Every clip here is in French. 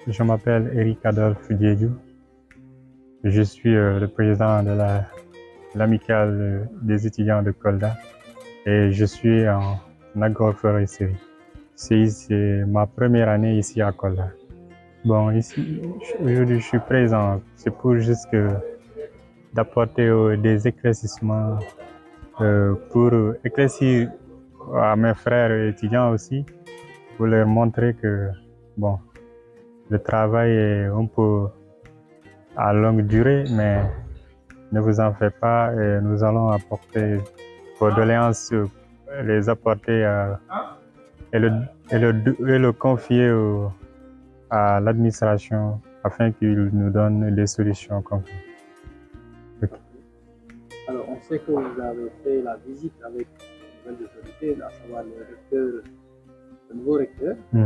Je m'appelle Eric Adolphe Diédiou. Je suis le président de l'amicale des étudiants de Kolda et je suis en agroforesterie. C'est ma première année ici à Kolda. Bon, ici, aujourd'hui, je suis présent. C'est pour juste d'apporter des éclaircissements pour éclaircir à mes frères étudiants aussi, pour leur montrer que, bon, le travail est un peu à longue durée, mais ne vous en faites pas et nous allons apporter vos doléances, les apporter et le confier à l'administration afin qu'il nous donne des solutions concrètes. Okay. Alors, on sait que vous avez fait la visite avec de nouvelles autorités, à savoir le nouveau recteur, le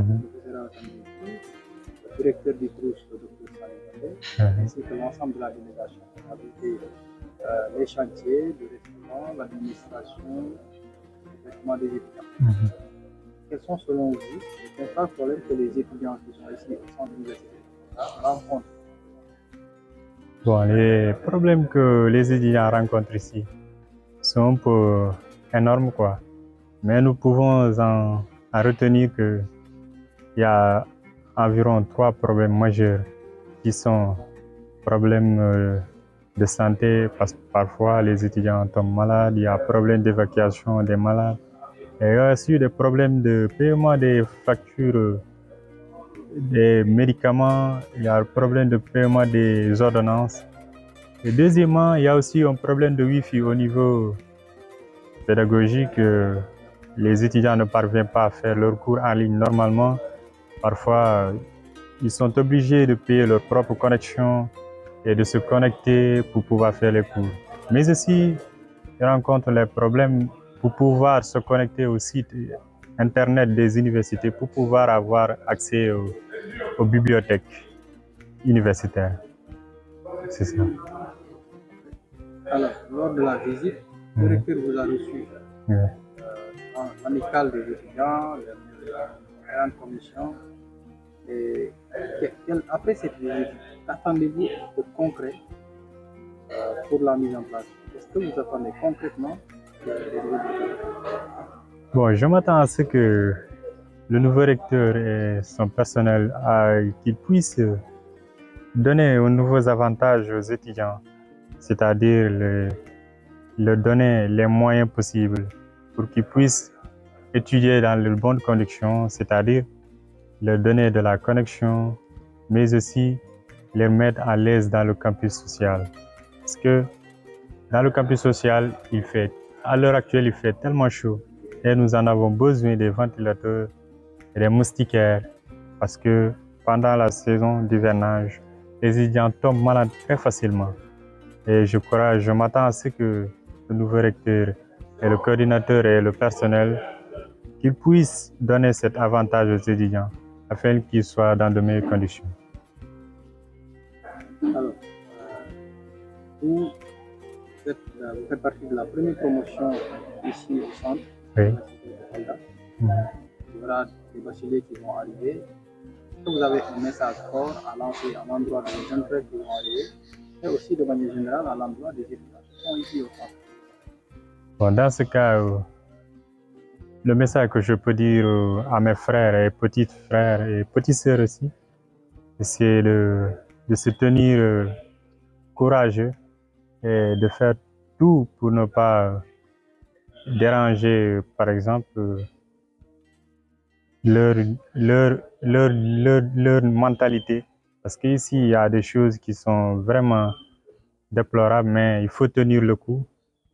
directeur du TROUS, le Dr Salih, ainsi que l'ensemble de la délégation. On a visité les chantiers, le restaurant, l'administration, le traitement des étudiants. Quels sont selon vous les principaux problèmes que les étudiants qui sont ici au centre universitaire rencontrent? Bon, les problèmes que les étudiants rencontrent ici sont un peu énormes, quoi. Mais nous pouvons en retenir qu'il y a environ 3 problèmes majeurs qui sont problèmes de santé, parce que parfois les étudiants tombent malades, il y a problème d'évacuation des malades, et il y a aussi des problèmes de paiement des factures des médicaments, il y a le problème de paiement des ordonnances. Et deuxièmement, il y a aussi un problème de Wi-Fi au niveau pédagogique. Les étudiants ne parviennent pas à faire leurs cours en ligne normalement. Parfois, ils sont obligés de payer leur propre connexion et de se connecter pour pouvoir faire les cours. Mais aussi, ils rencontrent les problèmes pour pouvoir se connecter au site Internet des universités, pour pouvoir avoir accès aux bibliothèques universitaires. C'est ça. Alors, lors de la visite, le recteur vous a reçu en amicale des étudiants, la grande commission. Et après cette visite, qu'attendez-vous de concret pour la mise en place? Est-ce que vous attendez concrètement des résultats? Bon, je m'attends à ce que le nouveau recteur et son personnel qu'ils puissent donner de nouveaux avantages aux étudiants, c'est-à-dire leur donner les moyens possibles pour qu'ils puissent étudier dans de bonnes conditions, c'est-à-dire leur donner de la connexion, mais aussi les mettre à l'aise dans le campus social. Parce que dans le campus social, à l'heure actuelle, il fait tellement chaud et nous en avons besoin des ventilateurs et des moustiquaires parce que pendant la saison d'hivernage, les étudiants tombent malades très facilement. Et je m'attends à ce que le nouveau recteur et le coordinateur et le personnel qu'ils puissent donner cet avantage aux étudiants afin qu'ils soient dans de meilleures conditions. Alors, vous faites partie de la première promotion ici au centre. Oui. Il y aura des bacheliers qui vont arriver. Est-ce que vous avez un message fort à lancer à l'endroit des jeunes frères qui vont arriver, et aussi de manière générale à l'endroit des étudiants qui sont ici au centre? Bon, dans ce cas, le message que je peux dire à mes frères et petites sœurs aussi, c'est de se tenir courageux et de faire tout pour ne pas déranger, par exemple, leur mentalité. Parce qu'ici, il y a des choses qui sont vraiment déplorables, mais il faut tenir le coup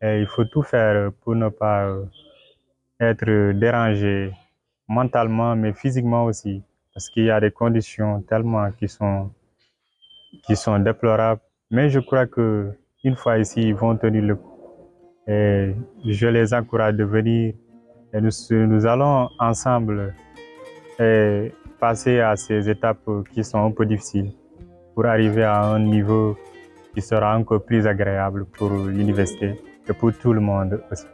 et il faut tout faire pour ne pas être dérangé mentalement, mais physiquement aussi. Parce qu'il y a des conditions tellement qui sont déplorables. Mais je crois qu'une fois ici, ils vont tenir le coup. Et je les encourage de venir et nous allons ensemble passer à ces étapes qui sont un peu difficiles pour arriver à un niveau qui sera encore plus agréable pour l'université et pour tout le monde aussi.